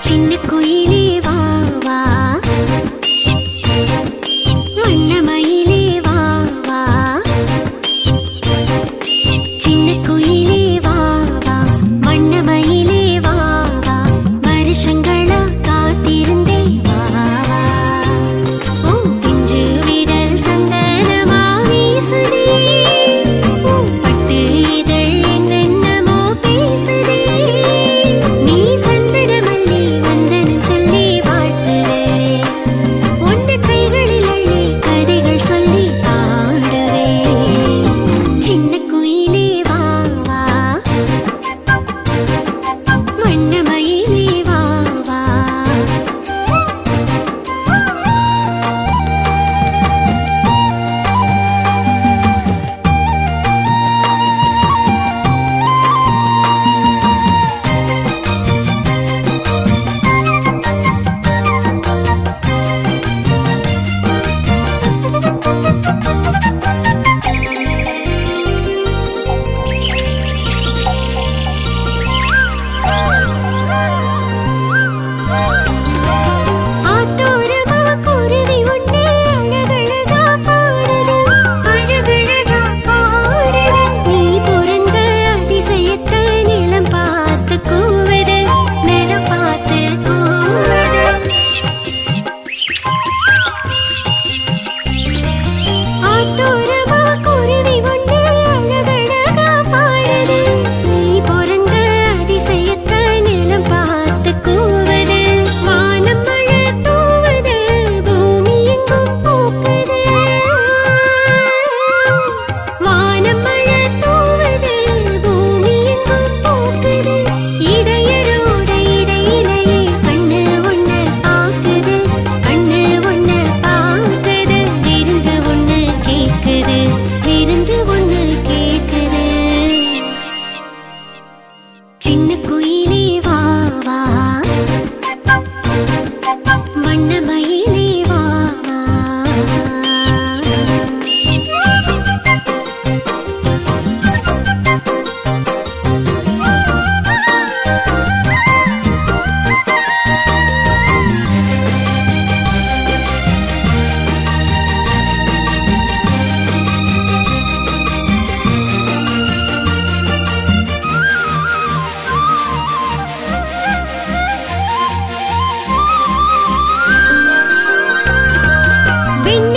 சின்ன குயிலே வா வா, வண்ணமயிலே வா வா, சின்ன குயிலே வா வா, வண்ணமயிலே வா வா, வருஷங்களா காத்திருந்தே வா வா. ஓ பிஞ்சு விரல் சந்தனமா வீசுதே, ஓ பட்டு இதழ் என்னென்னமோ பேசுதே, நீ சந்தனமல்லி வந்தனம் சொல்லி வாழ்த்துவே, உண்ட கைகளில் அள்ளி கதைகள் சொல்லி பாடுவே. சின்ன குயிலே வா வா, வண்ணமயிலே வா வா. ஆத்தோரமா குருவி ஒண்ணு அழகழகா பாடுது, அழகழகா பாடுது, நீ பொறந்த அதிசயத்தை நிலம் பார்த்து கூவுது, நிலம் பார்த்து கூவுது. ஆத்தோரமா குருவி ஒண்ணு அழகழகா பாடுது, நீ பொறந்த அதிசயத்தை நிலம் பார்த்து கூவுது, வானம் மழை தூவுது, பூமி எங்கும் பூக்குது, வானம் மழை தூவுது, பூமி எங்கும் பூக்குது, இடையரோட இடையிலேயே கண்ணு ஒண்ணு பாக்குது, கண்ணு ஒண்ணு பாக்குது, விருந்து ஒண்ணு கேக்குது, விருந்து ஒண்ணு கேக்குது. சின்ன குயிலே வா வா, வண்ணமயிலே வா வா. விண்ணு